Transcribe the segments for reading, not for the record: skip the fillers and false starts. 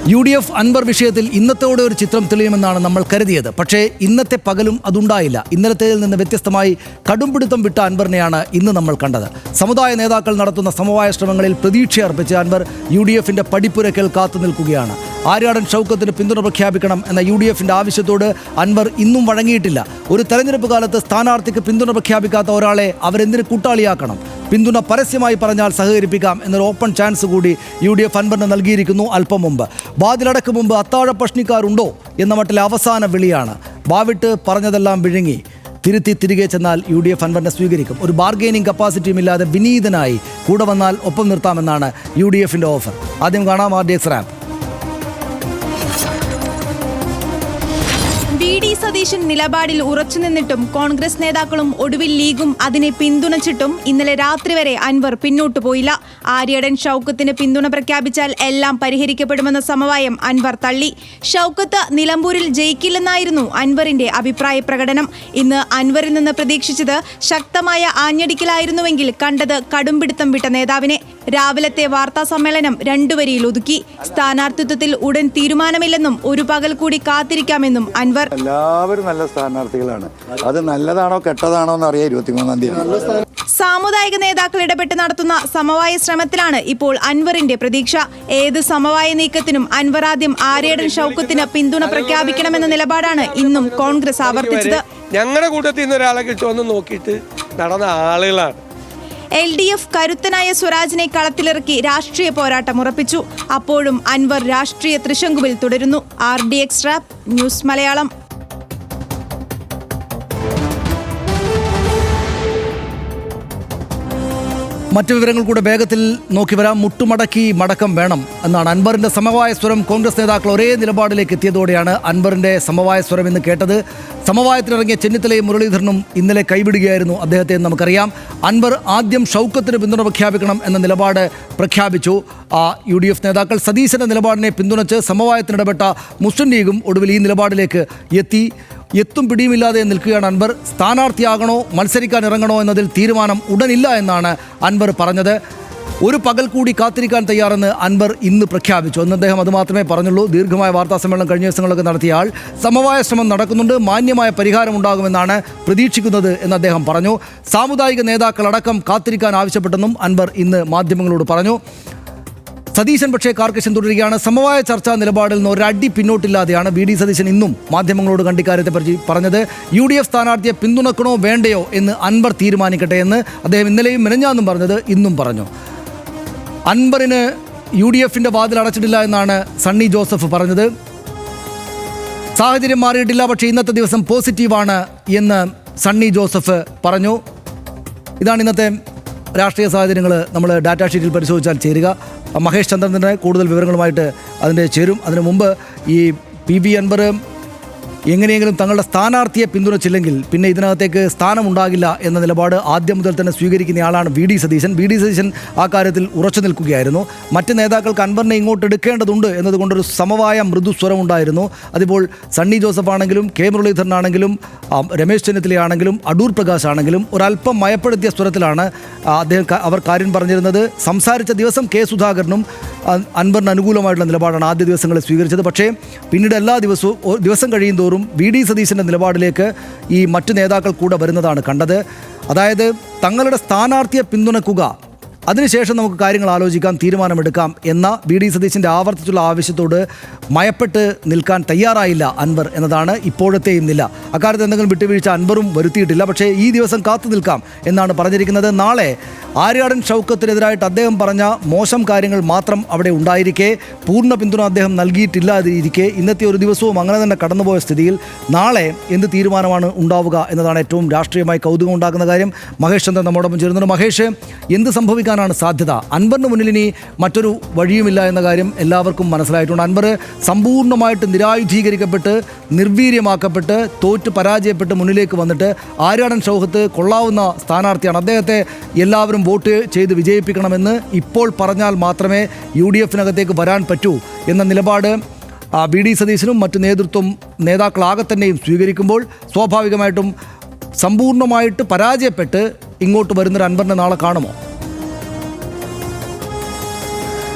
UDF Anwar വിഷയത്തിൽ ഇന്നത്തോടെ ഒരു ചിത്രം തെളിയുമെന്നാണ് നമ്മൾ കരുതിയത്. പക്ഷേ ഇന്നത്തെ പകലും അതുണ്ടായില്ല. ഇന്നലത്തേതിൽ നിന്ന് വ്യത്യസ്തമായി കടുംപിടുത്തം വിട്ട അൻവറിനെയാണ് ഇന്ന് നമ്മൾ കണ്ടത്. സമുദായ നേതാക്കൾ നടത്തുന്ന സമവായ ശ്രമങ്ങളിൽ പ്രതീക്ഷയർപ്പിച്ച അൻവർ UDFിൻ്റെ പടിപ്പുരക്കൽ കാത്തു നിൽക്കുകയാണ്. ആര്യാടൻ ഷൗക്കത്തിന് പിന്തുണ പ്രഖ്യാപിക്കണം എന്ന UDFിൻ്റെ ആവശ്യത്തോട് അൻവർ ഇന്നും വഴങ്ങിയിട്ടില്ല. ഒരു തെരഞ്ഞെടുപ്പ് കാലത്ത് സ്ഥാനാർത്ഥിക്ക് പിന്തുണ പ്രഖ്യാപിക്കാത്ത ഒരാളെ അവരെന്തിന് കൂട്ടാളിയാക്കണം? പിന്തുണ പരസ്യമായി പറഞ്ഞാൽ സഹകരിപ്പിക്കാം എന്നൊരു ഓപ്പൺ ചാൻസ് കൂടി UDF അൻവറിന് നൽകിയിരിക്കുന്നു. അല്പം മുമ്പ് വാതിലടക്ക് മുമ്പ് അത്താഴ പ്രശ്നിക്കാരുണ്ടോ എന്ന മട്ടിലെ അവസാന വിളിയാണ്. വാവിട്ട് പറഞ്ഞതെല്ലാം വിഴുങ്ങി തിരുത്തി തിരികെ ചെന്നാൽ UDF അൻവറിനെ സ്വീകരിക്കും. ഒരു ബാർഗെയിനിങ് കപ്പാസിറ്റിയും ഇല്ലാതെ വിനീതനായി കൂടെ വന്നാൽ ഒപ്പം നിർത്താമെന്നാണ് UDFിൻ്റെ ഓഫർ. ആദ്യം കാണാം RDX റാപ്പ്. VD സതീശൻ നിലപാടിൽ ഉറച്ചുനിന്നിട്ടും കോൺഗ്രസ് നേതാക്കളും ഒടുവിൽ ലീഗും അതിനെ പിന്തുണച്ചിട്ടും ഇന്നലെ രാത്രി വരെ അൻവർ പിന്നോട്ടു പോയില്ല. ആര്യാടൻ ഷൗക്കത്തിന് പിന്തുണ പ്രഖ്യാപിച്ചാൽ എല്ലാം പരിഹരിക്കപ്പെടുമെന്ന സമവായം അൻവർ തള്ളി. ഷൗക്കത്ത് നിലമ്പൂരിൽ ജയിക്കില്ലെന്നായിരുന്നു അൻവറിന്റെ അഭിപ്രായ പ്രകടനം. ഇന്ന് അൻവറിൽ നിന്ന് പ്രതീക്ഷിച്ചത് ശക്തമായ ആഞ്ഞടിക്കലായിരുന്നുവെങ്കിൽ കണ്ടത് കടുംപിടുത്തം വിട്ട നേതാവിനെ. രാവിലത്തെ വാർത്താ സമ്മേളനം രണ്ടുവരിയിൽ ഒതുക്കി. സ്ഥാനാർത്ഥിത്വത്തിൽ ഉടൻ തീരുമാനമില്ലെന്നും ഒരു പകൽ കൂടി കാത്തിരിക്കാമെന്നും അൻവർ. എല്ലാവരും നല്ല സ്ഥാനാർത്ഥികളാണ്. അത് നല്ലതാണോ കെട്ടതാണോ എന്ന് അറിയാം. 23-ാം തീയതി സാമുദായിക നേതാക്കൾ ഇടപെട്ട് നടത്തുന്ന സമവായ ശ്രമത്തിലാണ് ഇപ്പോൾ അൻവറിന്റെ പ്രതീക്ഷ. ഏത് സമവായ നീക്കത്തിനും അൻവർ ആദ്യം ആര്യാടൻ ഷൗക്കത്തിന് പിന്തുണ പ്രഖ്യാപിക്കണമെന്ന നിലപാടാണ് ഇന്നും കോൺഗ്രസ് ആവർത്തിച്ചത്. ഞങ്ങളുടെ കൂട്ടത്തിൽ നിന്ന് ഒരാളെ കിട്ടുമെന്ന് നോക്കിയിട്ട് നടന്ന ആളുകളാണ്. LDF കരുത്തനായ സ്വരാജിനെ കളത്തിലിറക്കി രാഷ്ട്രീയ പോരാട്ടം ഉറപ്പിച്ചു. അപ്പോഴും അൻവർ രാഷ്ട്രീയ ത്രിശങ്കുവിൽ തുടരുന്നു. RDX rap news Malayalam. മറ്റു വിവരങ്ങൾ കൂടെ വേഗത്തിൽ നോക്കി വരാം. മുട്ടുമടക്കി മടക്കം വേണം എന്നാണ് അൻവറിൻ്റെ സമവായ സ്വരം. കോൺഗ്രസ് നേതാക്കൾ ഒരേ നിലപാടിലേക്ക് എത്തിയതോടെയാണ് അൻവറിൻ്റെ സമവായ സ്വരം എന്ന് കേട്ടത്. സമവായത്തിനിറങ്ങിയ ചെന്നിത്തലയും മുരളീധരനും ഇന്നലെ കൈവിടുകയായിരുന്നു അദ്ദേഹത്തെ എന്ന് നമുക്കറിയാം. അൻവർ ആദ്യം ഷൗക്കത്തിന് പിന്തുണ പ്രഖ്യാപിക്കണം എന്ന നിലപാട് പ്രഖ്യാപിച്ചു. UDF നേതാക്കൾ സതീശൻ്റെ നിലപാടിനെ പിന്തുണച്ച് സമവായത്തിനിടപെട്ട മുസ്ലിം ലീഗും ഒടുവിൽ ഈ നിലപാടിലേക്ക് എത്തും പിടിയുമില്ലാതെ നിൽക്കുകയാണ് അൻവർ. സ്ഥാനാർത്ഥിയാകണോ മത്സരിക്കാൻ ഇറങ്ങണോ എന്നതിൽ തീരുമാനം ഉടനില്ല എന്നാണ് അൻവർ പറഞ്ഞത്. ഒരു പകൽ കൂടി കാത്തിരിക്കാൻ തയ്യാറെന്ന് അൻവർ ഇന്ന് പ്രഖ്യാപിച്ചു. അന്ന് അദ്ദേഹം അതുമാത്രമേ പറഞ്ഞുള്ളൂ. ദീർഘമായ വാർത്താ സമ്മേളനം കഴിഞ്ഞ ദിവസങ്ങളൊക്കെ നടത്തിയ ആൾ സമവായ ശ്രമം നടക്കുന്നുണ്ട്, മാന്യമായ പരിഹാരം ഉണ്ടാകുമെന്നാണ് പ്രതീക്ഷിക്കുന്നത് എന്ന് അദ്ദേഹം പറഞ്ഞു. സാമുദായിക നേതാക്കളടക്കം കാത്തിരിക്കാൻ ആവശ്യപ്പെട്ടെന്നും അൻവർ ഇന്ന് മാധ്യമങ്ങളോട് പറഞ്ഞു. സതീശൻ പക്ഷേ കാർക്കശ്യം തുടരുകയാണ്. സമവായ ചർച്ചാ നിലപാടിൽ നിന്ന് ഒരടി പിന്നോട്ടില്ലാതെയാണ് VD സതീശൻ ഇന്നും മാധ്യമങ്ങളോട് കണ്ടിക്കാര്യത്തെ പറഞ്ഞത്. UDF സ്ഥാനാർത്ഥിയെ പിന്തുണക്കണോ വേണ്ടയോ എന്ന് അൻവർ തീരുമാനിക്കട്ടെ എന്ന് അദ്ദേഹം ഇന്നലെയും മെനഞ്ഞാന്നും പറഞ്ഞത് ഇന്നും പറഞ്ഞു. അൻവറിന് UDFിൻ്റെ വാതിൽ അടച്ചിട്ടില്ല എന്നാണ് സണ്ണി ജോസഫ് പറഞ്ഞത്. സാഹചര്യം മാറിയിട്ടില്ല, പക്ഷേ ഇന്നത്തെ ദിവസം പോസിറ്റീവാണ് എന്ന് സണ്ണി ജോസഫ് പറഞ്ഞു. ഇതാണ് ഇന്നത്തെ രാഷ്ട്രീയ സാഹചര്യങ്ങൾ നമ്മൾ ഡാറ്റാ ഷീറ്റിൽ പരിശോധിച്ചാൽ ചേരുക. മഹേഷ് ചന്ദ്രൻ്റെ കൂടുതൽ വിവരങ്ങളുമായിട്ട് അതിൻ്റെ ചേരും. അതിനു മുമ്പ് ഈ PV അൻവർ എങ്ങനെയെങ്കിലും തങ്ങളുടെ സ്ഥാനാർത്ഥിയെ പിന്തുണച്ചില്ലെങ്കിൽ പിന്നെ ഇതിനകത്തേക്ക് സ്ഥാനമുണ്ടാകില്ല എന്ന നിലപാട് ആദ്യം മുതൽ തന്നെ സ്വീകരിക്കുന്നയാളാണ് VD സതീശൻ. VD സതീശൻ ആ കാര്യത്തിൽ ഉറച്ചു നിൽക്കുകയായിരുന്നു. മറ്റ് നേതാക്കൾക്ക് അൻവറിനെ ഇങ്ങോട്ട് എടുക്കേണ്ടതുണ്ട് എന്നതുകൊണ്ടൊരു സമവായ മൃദുസ്വരമുണ്ടായിരുന്നു. അതിപ്പോൾ സണ്ണി ജോസഫ് ആണെങ്കിലും K മുരളീധരനാണെങ്കിലും രമേശ് ചെന്നിത്തലയാണെങ്കിലും അടൂർ പ്രകാശ് ആണെങ്കിലും ഒരല്പം മയപ്പെടുത്തിയ സ്വരത്തിലാണ് അവർ കാര്യം പറഞ്ഞിരുന്നത്. സംസാരിച്ച ദിവസം K സുധാകരനും അൻവറിന് അനുകൂലമായിട്ടുള്ള നിലപാടാണ് ആദ്യ ദിവസങ്ങളിൽ സ്വീകരിച്ചത്. പക്ഷേ പിന്നീട് എല്ലാ ദിവസം കഴിയുന്തോറും VD സതീശൻ്റെ നിലപാടിലേക്ക് ഈ മറ്റു നേതാക്കൾ കൂടെ വരുന്നതാണ് കണ്ടത്. അതായത് തങ്ങളുടെ സ്ഥാനാർത്ഥിയെ പിന്തുണക്കുക, അതിനുശേഷം നമുക്ക് കാര്യങ്ങൾ ആലോചിക്കാം, തീരുമാനമെടുക്കാം എന്ന VD സതീശൻ്റെ ആവർത്തിച്ചുള്ള ആവശ്യത്തോട് മയപ്പെട്ട് നിൽക്കാൻ തയ്യാറായില്ല അൻവർ എന്നതാണ് ഇപ്പോഴത്തെയും നില. അക്കാര്യത്തിൽ എന്തെങ്കിലും വിട്ടുവീഴ്ച അൻവറും വരുത്തിയിട്ടില്ല. പക്ഷേ ഈ ദിവസം കാത്തു നിൽക്കാം എന്നാണ് പറഞ്ഞിരിക്കുന്നത്. നാളെ ആര്യാടൻ ഷൗക്കത്തിനെതിരായിട്ട് അദ്ദേഹം പറഞ്ഞ മോശം കാര്യങ്ങൾ മാത്രം അവിടെ ഉണ്ടായിരിക്കെ, പൂർണ്ണ പിന്തുണ അദ്ദേഹം നൽകിയിട്ടില്ലാതിരിക്കെ, ഇന്നത്തെ ഒരു ദിവസവും അങ്ങനെ തന്നെ കടന്നുപോയ സ്ഥിതിയിൽ നാളെ എന്ത് തീരുമാനമാണ് ഉണ്ടാവുക എന്നതാണ് ഏറ്റവും രാഷ്ട്രീയമായി കൗതുകം ഉണ്ടാക്കുന്ന കാര്യം. മഹേഷ് ചന്ദ്രൻ നമ്മോടൊപ്പം ചേരുന്നുണ്ട്. മഹേഷ്, എന്ത് സംഭവിക്കാനാണ് സാധ്യത? അൻവറിന് മുന്നിൽ ഇനി മറ്റൊരു വഴിയുമില്ല എന്ന കാര്യം എല്ലാവർക്കും മനസ്സിലായിട്ടുണ്ട്. അൻവർ സമ്പൂർണ്ണമായിട്ട് നിരായുധീകരിക്കപ്പെട്ട് നിർവീര്യമാക്കപ്പെട്ട് തോറ്റ് പരാജയപ്പെട്ട് മുന്നിലേക്ക് വന്നിട്ട് ആര്യാടൻ ഷൗക്കത്ത് കൊള്ളാവുന്ന സ്ഥാനാർത്ഥിയാണ്, അദ്ദേഹത്തെ എല്ലാവരും വോട്ട് ചെയ്ത് വിജയിപ്പിക്കണമെന്ന് ഇപ്പോൾ പറഞ്ഞാൽ മാത്രമേ UDFിനകത്തേക്ക് വരാൻ പറ്റൂ എന്ന നിലപാട് VD സതീശനും മറ്റു നേതാക്കളാകെ തന്നെയും സ്വീകരിക്കുമ്പോൾ സ്വാഭാവികമായിട്ടും സമ്പൂർണ്ണമായിട്ട് പരാജയപ്പെട്ട് ഇങ്ങോട്ട് വരുന്നൊരു അൻവറിനെ നാളെ കാണുമോ?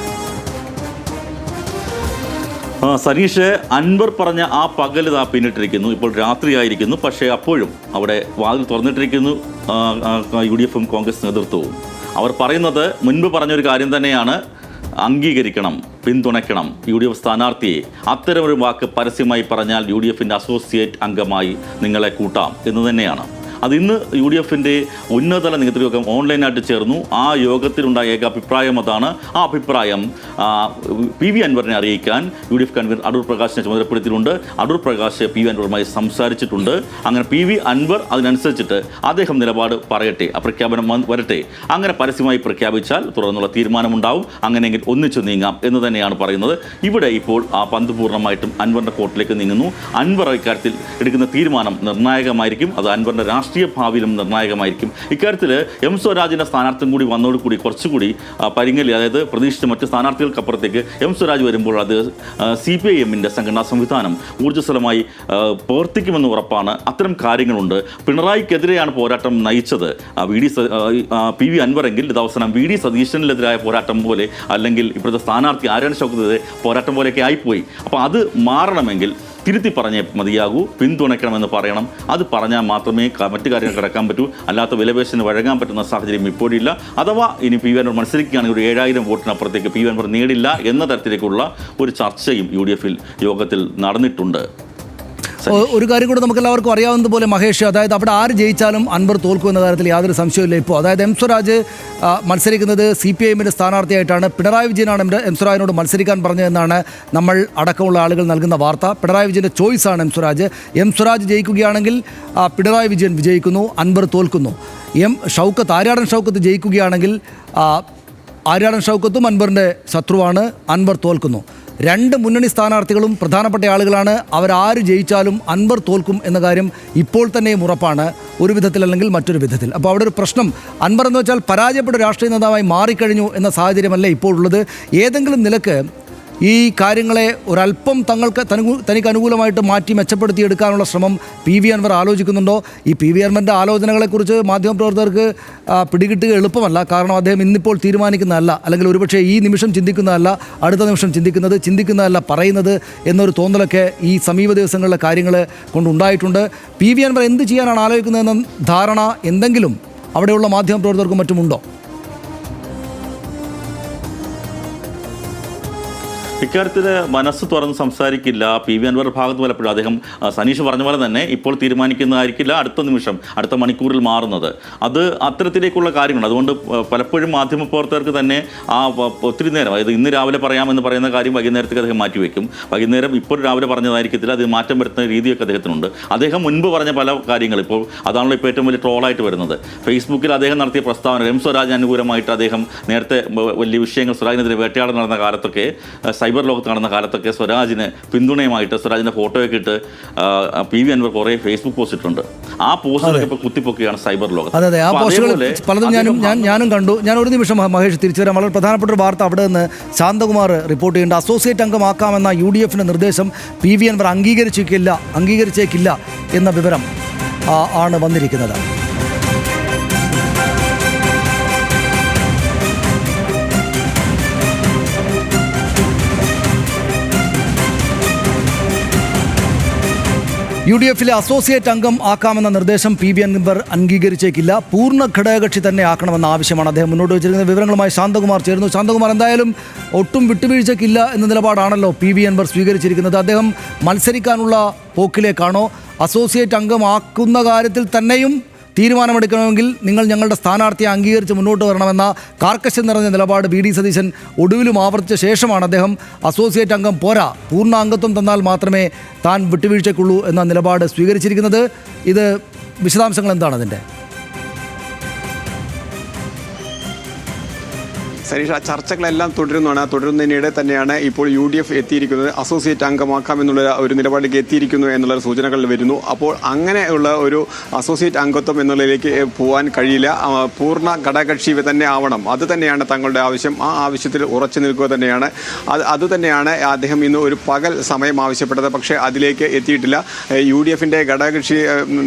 സനീഷ്, അൻവർ പറഞ്ഞ ആ പകൽ പിന്നിട്ടിരിക്കുന്നു. ഇപ്പോൾ രാത്രിയായിരിക്കുന്നു. പക്ഷേ അപ്പോഴും അവിടെ വാതിൽ തുറന്നിട്ടിരിക്കുന്നു UDF കോൺഗ്രസ് നേതൃത്വവും. അവർ പറയുന്നത് മുൻപ് പറഞ്ഞൊരു കാര്യം തന്നെയാണ്, അംഗീകരിക്കണം, പിന്തുണയ്ക്കണം UDF സ്ഥാനാർത്ഥിയെ. അത്തരമൊരു വാക്ക് പരസ്യമായി പറഞ്ഞാൽ UDFിൻ്റെ അസോസിയേറ്റ് അംഗമായി നിങ്ങളെ കൂട്ടാം എന്ന് തന്നെയാണ്. അതിന്ന് UDF ഉന്നതതല നേതൃയോഗം ഓൺലൈനായിട്ട് ചേർന്നു. ആ യോഗത്തിലുണ്ടായ ഏക അഭിപ്രായം അതാണ്. ആ അഭിപ്രായം PV അൻവറിനെ അറിയിക്കാൻ UDF കൺവീനർ അടൂർ പ്രകാശിനെ ചുമതലപ്പെടുത്തിയിട്ടുണ്ട്. അടൂർ പ്രകാശ് PV അൻവറുമായി സംസാരിച്ചിട്ടുണ്ട്. അങ്ങനെ PV അൻവർ അതിനനുസരിച്ചിട്ട് അദ്ദേഹം നിലപാട് പറയട്ടെ, പ്രഖ്യാപനം വരട്ടെ. അങ്ങനെ പരസ്യമായി പ്രഖ്യാപിച്ചാൽ തുടർന്നുള്ള തീരുമാനമുണ്ടാവും. അങ്ങനെയെങ്കിൽ ഒന്നിച്ചു നീങ്ങാം എന്ന് തന്നെയാണ് പറയുന്നത്. ഇവിടെ ഇപ്പോൾ ആ പന്ത് പൂർണ്ണമായിട്ടും അൻവറിൻ്റെ കോർട്ടിലേക്ക് നീങ്ങുന്നു. അൻവർ ഇക്കാര്യത്തിൽ എടുക്കുന്ന തീരുമാനം നിർണായകമായിരിക്കും. അത് അൻവറിൻ്റെ രാഷ്ട്രീയ ഭാവിയിലും നിർണായകമായിരിക്കും. ഇക്കാര്യത്തിൽ M സ്വരാജിൻ്റെ സ്ഥാനാർത്ഥം കൂടി വന്നതോടുകൂടി കുറച്ചുകൂടി പരിങ്ങലി, അതായത് പ്രതീക്ഷിച്ച മറ്റ് സ്ഥാനാർത്ഥികൾക്കപ്പുറത്തേക്ക് M സ്വരാജ് വരുമ്പോൾ അത് CPIMൻ്റെ സംഘടനാ സംവിധാനം ഊർജ്ജസ്വലമായി പ്രവർത്തിക്കുമെന്ന് ഉറപ്പാണ്. അത്തരം കാര്യങ്ങളുണ്ട്. പിണറായിക്കെതിരെയാണ് പോരാട്ടം നയിച്ചത് PV അൻവറെങ്കിൽ ഇത് അവസാനം VD സതീശനെതിരായ പോരാട്ടം പോലെ, അല്ലെങ്കിൽ ഇപ്പോഴത്തെ സ്ഥാനാർത്ഥി ആര്യാടൻ ഷൗക്കത്തിനെതിരെ പോരാട്ടം പോലെയൊക്കെ ആയിപ്പോയി. അപ്പോൾ അത് മാറണമെങ്കിൽ തിരുത്തി പറഞ്ഞേ മതിയാകൂ, പിന്തുണയ്ക്കണമെന്ന് പറയണം. അത് പറഞ്ഞാൽ മാത്രമേ മറ്റു കാര്യങ്ങൾ കിടക്കാൻ പറ്റൂ. അല്ലാത്ത വിലപേശന് വഴങ്ങാൻ പറ്റുന്ന സാഹചര്യം ഇപ്പോഴില്ല. അഥവാ ഇനി PV അൻവർ മത്സരിക്കുകയാണെങ്കിൽ ഒരു 7000 വോട്ടിനപ്പുറത്തേക്ക് PV അൻവർ നേടില്ല എന്ന തരത്തിലേക്കുള്ള ഒരു ചർച്ചയും UDF യോഗത്തിൽ നടന്നിട്ടുണ്ട്. ഒരു കാര്യം കൂടെ നമുക്ക് എല്ലാവർക്കും അറിയാവുന്നതുപോലെ മഹേഷ്, അതായത് അവിടെ ആര് ജയിച്ചാലും അൻവർ തോൽക്കും എന്ന കാര്യത്തിൽ യാതൊരു സംശയമില്ല. ഇപ്പോൾ അതായത് M സ്വരാജ് മത്സരിക്കുന്നത് CPIMൻ്റെ സ്ഥാനാർത്ഥിയായിട്ടാണ്. പിണറായി വിജയനാണ് M സ്വരാജിനോട് മത്സരിക്കാൻ പറഞ്ഞതെന്നാണ് നമ്മൾ അടക്കമുള്ള ആളുകൾ നൽകുന്ന വാർത്ത. പിണറായി വിജയൻ്റെ ചോയ്സാണ് M സ്വരാജ്. M സ്വരാജ് ജയിക്കുകയാണെങ്കിൽ പിണറായി വിജയൻ വിജയിക്കുന്നു, അൻവർ തോൽക്കുന്നു. ആര്യാടൻ ഷൗക്കത്ത് ജയിക്കുകയാണെങ്കിൽ ആര്യാടൻ ഷൗക്കത്തും അൻവറിൻ്റെ ശത്രുവാണ്, അൻവർ തോൽക്കുന്നു. രണ്ട് മുന്നണി സ്ഥാനാർത്ഥികളും പ്രധാനപ്പെട്ട ആളുകളാണ്. അവരാര് ജയിച്ചാലും അൻവർ തോൽക്കും എന്ന കാര്യം ഇപ്പോൾ തന്നെയും ഉറപ്പാണ്, ഒരു വിധത്തിൽ അല്ലെങ്കിൽ മറ്റൊരു വിധത്തിൽ. അപ്പോൾ അവിടെ ഒരു പ്രശ്നം, അൻവർ എന്ന് വെച്ചാൽ പരാജയപ്പെട്ട രാഷ്ട്രീയ നേതാവായി മാറിക്കഴിഞ്ഞു എന്ന സാഹചര്യമല്ല ഇപ്പോൾ ഉള്ളത്. ഏതെങ്കിലും നിലക്ക് ഈ കാര്യങ്ങളെ ഒരല്പം തനിക്ക് അനുകൂലമായിട്ട് മാറ്റി മെച്ചപ്പെടുത്തിയെടുക്കാനുള്ള ശ്രമം PV അൻവർ ആലോചിക്കുന്നുണ്ടോ? ഈ PV അൻവറിൻ്റെ ആലോചനകളെക്കുറിച്ച് മാധ്യമപ്രവർത്തകർക്ക് പിടികിട്ടുക എളുപ്പമല്ല. കാരണം അദ്ദേഹം ഇന്നിപ്പോൾ തീരുമാനിക്കുന്നതല്ല, അല്ലെങ്കിൽ ഒരുപക്ഷെ ഈ നിമിഷം ചിന്തിക്കുന്നതല്ല, അടുത്ത നിമിഷം ചിന്തിക്കുന്നതല്ല പറയുന്നത് എന്നൊരു തോന്നലൊക്കെ ഈ സമീപ ദിവസങ്ങളിലെ കാര്യങ്ങൾ കൊണ്ടുണ്ടായിട്ടുണ്ട്. PV അൻവർ എന്ത് ചെയ്യാനാണ് ആലോചിക്കുന്നതെന്ന ധാരണ എന്തെങ്കിലും അവിടെയുള്ള മാധ്യമപ്രവർത്തകർക്കും മറ്റുമുണ്ടോ? ഇക്കാര്യത്തിൽ മനസ്സ് തുറന്ന് സംസാരിക്കില്ല PV അൻവർ ഭാഗത്ത് പലപ്പോഴും. അദ്ദേഹം സനീഷ് പറഞ്ഞ പോലെ തന്നെ ഇപ്പോൾ തീരുമാനിക്കുന്നതായിരിക്കില്ല അടുത്ത നിമിഷം, അടുത്ത മണിക്കൂറിൽ മാറുന്നത്. അത് അത്തരത്തിലേക്കുള്ള കാര്യങ്ങൾ. അതുകൊണ്ട് പലപ്പോഴും മാധ്യമപ്രവർത്തകർക്ക് തന്നെ ഒത്തിരി നേരം, അതായത് ഇന്ന് രാവിലെ പറയാമെന്ന് പറയുന്ന കാര്യം വൈകുന്നേരത്തേക്ക് അദ്ദേഹം മാറ്റിവെക്കും. വൈകുന്നേരം ഇപ്പോൾ രാവിലെ പറഞ്ഞതായിരിക്കത്തില്ല, അത് മാറ്റം വരുത്തുന്ന രീതിയൊക്കെ അദ്ദേഹത്തിനുണ്ട്. അദ്ദേഹം മുൻപ് പറഞ്ഞ പല കാര്യങ്ങൾ ഇപ്പോൾ അതാണല്ലോ ഇപ്പോൾ ഏറ്റവും വലിയ ട്രോളായിട്ട് വരുന്നത്. ഫേസ്ബുക്കിൽ അദ്ദേഹം നടത്തിയ പ്രസ്താവന, M സ്വരാജ് അനുകൂലമായിട്ട് അദ്ദേഹം നേരത്തെ വലിയ വിഷയങ്ങൾ, സ്വരാജിനെതിരെ വേട്ടയാടൽ നടന്ന കാലത്തൊക്കെ, സൈബർ ലോകത്ത് നടന്ന കാലത്തൊക്കെ സ്വരാജിന് പിന്തുണയുമായിട്ട് സ്വരാജിൻ്റെ ഫോട്ടോയൊക്കെ ഇട്ട് PV അൻവർ കുറേ ഫേസ്ബുക്ക് പോസ്റ്റ് ഇട്ടുണ്ട്. ആ പോസ്റ്റുകളൊക്കെ ഇപ്പോൾ കുത്തിപ്പൊക്കെയാണ് സൈബർ ലോകത്ത്. അതെ, ആ പോസ്റ്റുകൾ പലതും ഞാനും കണ്ടു. ഞാൻ ഒരു നിമിഷം മഹേഷ് തിരിച്ചു വരാം. വളരെ പ്രധാനപ്പെട്ട ഒരു വാർത്ത അവിടെ നിന്ന് ശാന്തകുമാർ റിപ്പോർട്ട് ചെയ്യുന്നുണ്ട്. അസോസിയേറ്റ് അംഗമാക്കാമെന്ന UDFിൻ്റെ നിർദ്ദേശം PV അൻവർ അംഗീകരിച്ചേക്കില്ല എന്ന വിവരം ആണ് വന്നിരിക്കുന്നത്. UDFിലെ അസോസിയേറ്റ് അംഗം ആക്കാമെന്ന നിർദ്ദേശം PV അൻവർ അംഗീകരിച്ചേക്കില്ല, പൂർണ്ണ ഘടകകക്ഷി തന്നെ ആക്കണമെന്ന ആവശ്യമാണ് അദ്ദേഹം മുന്നോട്ട് വെച്ചിരിക്കുന്നത്. വിവരങ്ങളുമായി ശാന്തകുമാർ ചേരുന്നു. ശാന്തകുമാർ, എന്തായാലും ഒട്ടും വിട്ടുവീഴ്ചയ്ക്കില്ല എന്ന നിലപാടാണല്ലോ PV അൻവർ സ്വീകരിച്ചിരിക്കുന്നത്. അദ്ദേഹം മത്സരിക്കാനുള്ള പോക്കിലേക്കാണോ? അസോസിയേറ്റ് അംഗമാക്കുന്ന കാര്യത്തിൽ തന്നെയും തീരുമാനമെടുക്കണമെങ്കിൽ നിങ്ങൾ ഞങ്ങളുടെ സ്ഥാനാർത്ഥിയെ അംഗീകരിച്ച് മുന്നോട്ട് വരണമെന്ന കാർക്കശ്യം നിറഞ്ഞ നിലപാട് VD സതീശൻ ഒടുവിലും ആവർത്തിച്ച ശേഷമാണ് അദ്ദേഹം അസോസിയേറ്റ് അംഗം പോരാ, പൂർണ്ണ അംഗത്വം തന്നാൽ മാത്രമേ താൻ വിട്ടുവീഴ്ചയ്ക്കുള്ളൂ എന്ന നിലപാട് സ്വീകരിച്ചിരിക്കുന്നത്. ഇത് വിശദാംശങ്ങൾ എന്താണ് അതിൻ്റെ? സനീഷ്, ആ ചർച്ചകളെല്ലാം തുടരുന്നതിനിടെ തന്നെയാണ് ഇപ്പോൾ UDF എത്തിയിരിക്കുന്നത്. അസോസിയേറ്റ് അംഗമാക്കാമെന്നുള്ള ഒരു നിലപാടിലേക്ക് എത്തിയിരിക്കുന്നു എന്നുള്ള സൂചനകൾ വരുന്നു. അപ്പോൾ അങ്ങനെയുള്ള ഒരു അസോസിയേറ്റ് അംഗത്വം എന്നുള്ളതിലേക്ക് പോകാൻ കഴിയില്ല, പൂർണ്ണ ഘടകകക്ഷി തന്നെ ആവണം. അത് തന്നെയാണ് തങ്ങളുടെ ആവശ്യം. ആ ആവശ്യത്തിൽ ഉറച്ചു നിൽക്കുക തന്നെയാണ്. അതുതന്നെയാണ് അദ്ദേഹം ഇന്ന് ഒരു പകൽ സമയം ആവശ്യപ്പെട്ടത്. പക്ഷേ അതിലേക്ക് എത്തിയിട്ടില്ല. UDFിൻ്റെ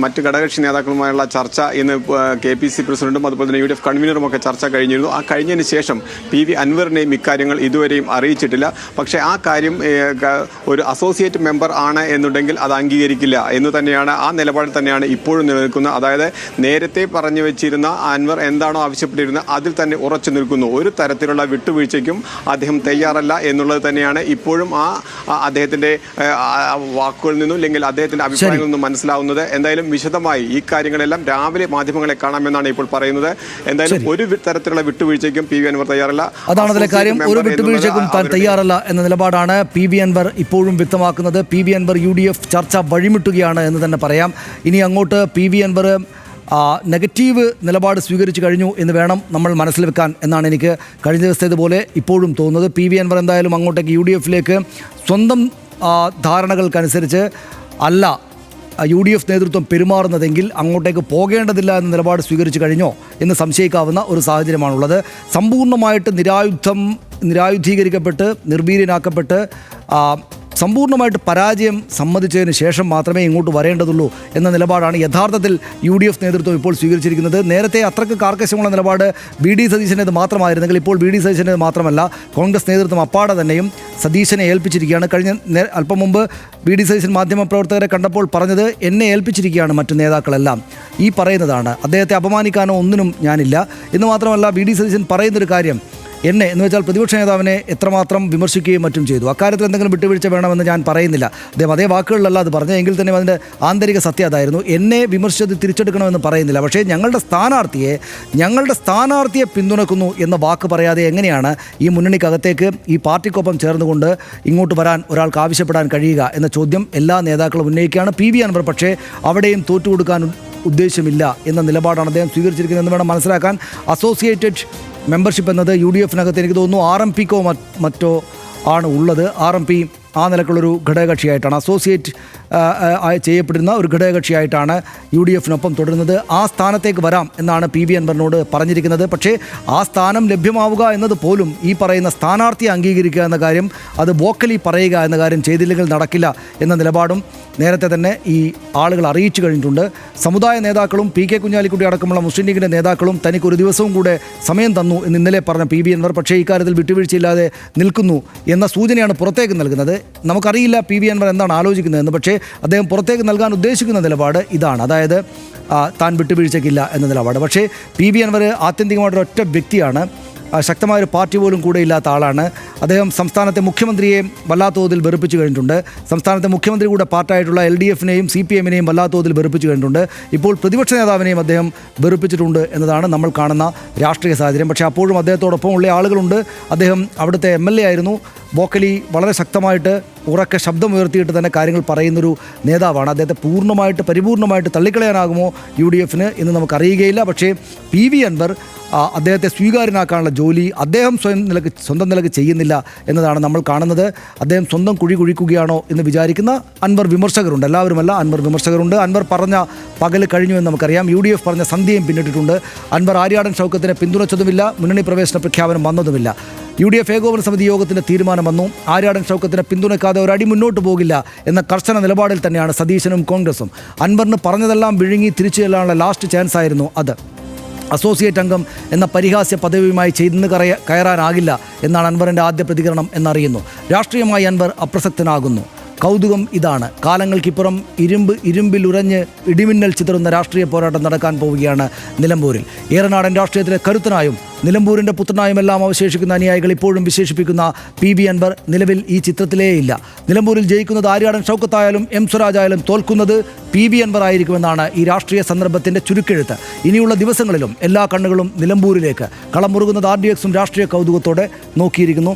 മറ്റ് ഘടകകക്ഷി നേതാക്കളുമായുള്ള ചർച്ച ഇന്ന് KPC പ്രസിഡന്റും അതുപോലെ തന്നെ UDF കൺവീനറും ഒക്കെ ചർച്ച കഴിഞ്ഞിരുന്നു. ആ കഴിഞ്ഞതിന് ശേഷം PV അൻവറിനെയും ഇക്കാര്യങ്ങൾ ഇതുവരെയും അറിയിച്ചിട്ടില്ല. പക്ഷേ ആ കാര്യം ഒരു അസോസിയേറ്റ് മെമ്പർ ആണ് എന്നുണ്ടെങ്കിൽ അത് അംഗീകരിക്കില്ല എന്ന് തന്നെയാണ്, ആ നിലപാടിൽ തന്നെയാണ് ഇപ്പോഴും നിലനിൽക്കുന്നത്. അതായത് നേരത്തെ പറഞ്ഞു വെച്ചിരുന്ന അൻവർ എന്താണോ ആവശ്യപ്പെട്ടിരുന്നത് അതിൽ തന്നെ ഉറച്ചു നിൽക്കുന്നു. ഒരു തരത്തിലുള്ള വിട്ടുവീഴ്ചയ്ക്കും അദ്ദേഹം തയ്യാറല്ല എന്നുള്ളത് തന്നെയാണ് ഇപ്പോഴും അദ്ദേഹത്തിൻ്റെ വാക്കുകളിൽ നിന്നും അല്ലെങ്കിൽ അദ്ദേഹത്തിൻ്റെ അഭിപ്രായങ്ങളിൽ നിന്നും മനസ്സിലാവുന്നത്. എന്തായാലും വിശദമായി ഈ കാര്യങ്ങളെല്ലാം രാവിലെ മാധ്യമങ്ങളെ കാണാമെന്നാണ് ഇപ്പോൾ പറയുന്നത്. എന്തായാലും ഒരു തരത്തിലുള്ള വിട്ടുവീഴ്ചയ്ക്കും PV അൻവർ തയ്യാറല്ല. അതാണ് അതിലെ കാര്യം. ഒരു വിട്ടുവീഴ്ചയ്ക്കും താൻ തയ്യാറല്ല എന്ന നിലപാടാണ് PV അൻവർ ഇപ്പോഴും വ്യക്തമാക്കുന്നത്. PV അൻവർ UDF ചർച്ച വഴിമുട്ടുകയാണ് എന്ന് തന്നെ പറയാം. ഇനി അങ്ങോട്ട് PV അൻവർ നെഗറ്റീവ് നിലപാട് സ്വീകരിച്ചു കഴിഞ്ഞു എന്ന് വേണം നമ്മൾ മനസ്സിൽ വെക്കാൻ എന്നാണ് എനിക്ക് കഴിഞ്ഞ ദിവസത്തേതുപോലെ ഇപ്പോഴും തോന്നുന്നത്. PV അൻവർ എന്തായാലും അങ്ങോട്ടേക്ക് UDFലേക്ക് സ്വന്തം ധാരണകൾക്കനുസരിച്ച് അല്ല UDF നേതൃത്വം പെരുമാറുന്നതെങ്കിൽ അങ്ങോട്ടേക്ക് പോകേണ്ടതില്ല എന്ന നിലപാട് സ്വീകരിച്ചു കഴിഞ്ഞോ എന്ന് സംശയിക്കാവുന്ന ഒരു സാഹചര്യമാണുള്ളത്. സമ്പൂർണ്ണമായിട്ട് നിരായുധീകരിക്കപ്പെട്ട് നിർവീര്യനാക്കപ്പെട്ട് സമ്പൂർണ്ണമായിട്ട് പരാജയം സമ്മതിച്ചതിന് ശേഷം മാത്രമേ ഇങ്ങോട്ട് വരേണ്ടതുള്ളൂ എന്ന നിലപാടാണ് യഥാർത്ഥത്തിൽ UDF നേതൃത്വം ഇപ്പോൾ സ്വീകരിച്ചിരിക്കുന്നത്. നേരത്തെ അത്രയ്ക്ക് കാർക്കശ്യമുള്ള നിലപാട് BD സതീശൻ്റേത് മാത്രമായിരുന്നെങ്കിൽ ഇപ്പോൾ BD സതീശൻ്റേത് മാത്രമല്ല, കോൺഗ്രസ് നേതൃത്വം അപ്പാടെ തന്നെയും സതീശനെ ഏൽപ്പിച്ചിരിക്കുകയാണ്. അല്പം മുമ്പ് BD സതീശൻ മാധ്യമപ്രവർത്തകരെ കണ്ടപ്പോൾ പറഞ്ഞത്, എന്നെ ഏൽപ്പിച്ചിരിക്കുകയാണ് മറ്റു നേതാക്കളെല്ലാം. ഈ പറയുന്നതാണ്, അദ്ദേഹത്തെ അപമാനിക്കാനോ ഒന്നിനും ഞാനില്ല എന്ന് മാത്രമല്ല, BD സതീശൻ പറയുന്നൊരു കാര്യം, എന്നെ എന്ന് വെച്ചാൽ പ്രതിപക്ഷ നേതാവിനെ എത്രമാത്രം വിമർശിക്കുകയും മറ്റും ചെയ്തു. അക്കാര്യത്തിൽ എന്തെങ്കിലും വിട്ടുവീഴ്ച വേണമെന്ന് ഞാൻ പറയുന്നില്ല. അദ്ദേഹം അതേ വാക്കുകളിലല്ല അത് പറഞ്ഞത്, എങ്കിൽ തന്നെ അതിൻ്റെ ആന്തരിക സത്യം അതായിരുന്നു. എന്നെ വിമർശിച്ചത് തിരിച്ചെടുക്കണമെന്ന് പറയുന്നില്ല, പക്ഷേ ഞങ്ങളുടെ സ്ഥാനാർത്ഥിയെ പിന്തുണക്കുന്നു എന്ന വാക്ക് പറയാതെ എങ്ങനെയാണ് ഈ മുന്നണിക്കകത്തേക്ക് ഈ പാർട്ടിക്കൊപ്പം ചേർന്നുകൊണ്ട് ഇങ്ങോട്ട് വരാൻ ഒരാൾക്ക് ആവശ്യപ്പെടാൻ കഴിയുക എന്ന ചോദ്യം എല്ലാ നേതാക്കളും ഉന്നയിക്കുകയാണ്. PV അൻവർ പക്ഷേ അവിടെയും തോറ്റുകൊടുക്കാൻ ഉദ്ദേശമില്ല എന്ന നിലപാടാണ് അദ്ദേഹം സ്വീകരിച്ചിരിക്കുന്നതെന്ന് വേണം മനസ്സിലാക്കാൻ. അസോസിയേറ്റഡ് മെമ്പർഷിപ്പ് എന്നത് UDFനകത്ത് എനിക്ക് തോന്നുന്നു RMPക്കോ മറ്റോ ആണ് ഉള്ളത്. RMP ആ നിലക്കുള്ളൊരു ഘടകകക്ഷിയായിട്ടാണ്, അസോസിയേറ്റ് ചെയ്യപ്പെടുന്ന ഒരു ഘടകകക്ഷിയായിട്ടാണ് UDFനൊപ്പം തുടരുന്നത്. ആ സ്ഥാനത്തേക്ക് വരാം എന്നാണ് PV അൻവറിനോട് പറഞ്ഞിരിക്കുന്നത്. പക്ഷേ ആ സ്ഥാനം ലഭ്യമാവുക എന്നത് പോലും ഈ പറയുന്ന സ്ഥാനാർത്ഥിയെ അംഗീകരിക്കുക എന്ന കാര്യം, അത് വോക്കലി പറയുക എന്ന കാര്യം ചെയ്തില്ലെങ്കിൽ നടക്കില്ല എന്ന നിലപാടും നേരത്തെ തന്നെ ഈ ആളുകൾ അറിയിച്ചു കഴിഞ്ഞിട്ടുണ്ട്. സമുദായ നേതാക്കളും PK കുഞ്ഞാലിക്കുട്ടി അടക്കമുള്ള മുസ്ലിം ലീഗിൻ്റെ നേതാക്കളും തനിക്ക് ഒരു ദിവസവും കൂടെ സമയം തന്നു എന്ന് ഇന്നലെ പറഞ്ഞ PV അൻവർ പക്ഷേ ഇക്കാര്യത്തിൽ വിട്ടുവീഴ്ചയില്ലാതെ നിൽക്കുന്നു എന്ന സൂചനയാണ് പുറത്തേക്ക് നൽകുന്നത്. നമുക്കറിയില്ല PV അൻവർ എന്താണ് ആലോചിക്കുന്നതെന്ന്, പക്ഷേ അദ്ദേഹം പുറത്തേക്ക് നൽകാൻ ഉദ്ദേശിക്കുന്ന നിലപാട് ഇതാണ്, അതായത് താൻ വിട്ടുവീഴ്ചയ്ക്കില്ല എന്ന നിലപാട്. പക്ഷേ PV അൻവർ ആത്യന്തികമായിട്ടൊരു ഒറ്റ വ്യക്തിയാണ്, ശക്തമായൊരു പാർട്ടി പോലും കൂടെ ഇല്ലാത്ത ആളാണ്. അദ്ദേഹം സംസ്ഥാനത്തെ മുഖ്യമന്ത്രിയെ വല്ലാത്തോതിൽ വെറുപ്പിച്ചു കഴിഞ്ഞിട്ടുണ്ട്. സംസ്ഥാനത്തെ മുഖ്യമന്ത്രി കൂടെ പാർട്ടായിട്ടുള്ള LDFനെയും CPMനെയും വല്ലാത്തോതിൽ വെറുപ്പിച്ചു കഴിഞ്ഞിട്ടുണ്ട്. ഇപ്പോൾ പ്രതിപക്ഷ നേതാവിനെയും അദ്ദേഹം വെറുപ്പിച്ചിട്ടുണ്ട് എന്നതാണ് നമ്മൾ കാണുന്ന രാഷ്ട്രീയ സാഹചര്യം. പക്ഷേ അപ്പോഴും അദ്ദേഹത്തോടൊപ്പം ഉള്ള ആളുകളുണ്ട്. അദ്ദേഹം അവിടുത്തെ MLA ആയിരുന്നു. വോക്കലി വളരെ ശക്തമായിട്ട് ഉറക്കെ ശബ്ദമുയർത്തിയിട്ട് തന്നെ കാര്യങ്ങൾ പറയുന്നൊരു നേതാവാണ്. അദ്ദേഹത്തെ പരിപൂർണമായിട്ട് തള്ളിക്കളയാനാകുമോ UDFന് എന്ന് നമുക്കറിയുകയില്ല. പക്ഷേ PV അൻവർ അദ്ദേഹത്തെ സ്വീകാര്യനാക്കാനുള്ള ജോലി അദ്ദേഹം സ്വന്തം നിലക്ക് ചെയ്യുന്നില്ല എന്നതാണ് നമ്മൾ കാണുന്നത്. അദ്ദേഹം സ്വന്തം കുഴി കുഴിക്കുകയാണോ എന്ന് വിചാരിക്കുന്ന അൻവർ വിമർശകരുണ്ട്. എല്ലാവരുമല്ല, അൻവർ വിമർശകരുണ്ട്. അൻവർ പറഞ്ഞ പകൽ കഴിഞ്ഞു എന്ന് നമുക്കറിയാം. UDF പറഞ്ഞ സന്ധ്യയും പിന്നിട്ടിട്ടുണ്ട്. അൻവർ ആര്യാടൻ ഷൗക്കത്തിനെ പിന്തുണച്ചതുമില്ല, മുന്നണി പ്രവേശന പ്രഖ്യാപനം വന്നതുമില്ല. UDF ഏകോപന സമിതി യോഗത്തിൻ്റെ തീരുമാനം വന്നു. ആര്യാടൻ ഷൗക്കത്തിനെ പിന്തുണയ്ക്കാതെ ഒരടി മുന്നോട്ട് പോകില്ല എന്ന കർശന നിലപാടിൽ തന്നെയാണ് സതീശനും കോൺഗ്രസും. അൻവറിന് പറഞ്ഞതെല്ലാം വിഴുങ്ങി തിരിച്ചു ചെല്ലാനുള്ള ലാസ്റ്റ് ചാൻസ് ആയിരുന്നു അത്. അസോസിയേറ്റ് അംഗം എന്ന പരിഹാസ്യ പദവിയുമായി ചെയ്തെന്ന് കയറാനാകില്ല എന്നാണ് അൻവറിൻ്റെ ആദ്യ പ്രതികരണം എന്നറിയുന്നു. രാഷ്ട്രീയമായി അൻവർ അപ്രസക്തനാകുന്നു. കൗതുകം ഇതാണ്, കാലങ്ങൾക്കിപ്പുറം ഇരുമ്പിലുറഞ്ഞ് ഇടിമിന്നൽ ചിതറുന്ന രാഷ്ട്രീയ പോരാട്ടം നടക്കാൻ പോവുകയാണ് നിലമ്പൂരിൽ. ഏറനാടൻ രാഷ്ട്രീയത്തിലെ കരുത്തനായും നിലമ്പൂരിൻ്റെ പുത്രനായുമെല്ലാം അവശേഷിക്കുന്ന അനുയായികൾ ഇപ്പോഴും വിശേഷിപ്പിക്കുന്ന PV അൻവർ നിലവിൽ ഈ ചിത്രത്തിലേ ഇല്ല. നിലമ്പൂരിൽ ജയിക്കുന്നത് ആര്യാടൻ ഷൗക്കത്തായാലും M സ്വരാജായാലും തോൽക്കുന്നത് PV അൻവർ ആയിരിക്കുമെന്നാണ് ഈ രാഷ്ട്രീയ സന്ദർഭത്തിൻ്റെ ചുരുക്കെഴുത്ത്. ഇനിയുള്ള ദിവസങ്ങളിലും എല്ലാ കണ്ണുകളും നിലമ്പൂരിലേക്ക്. കളം മുറുകുന്നത് RDXും രാഷ്ട്രീയ കൗതുകത്തോടെ നോക്കിയിരിക്കുന്നു.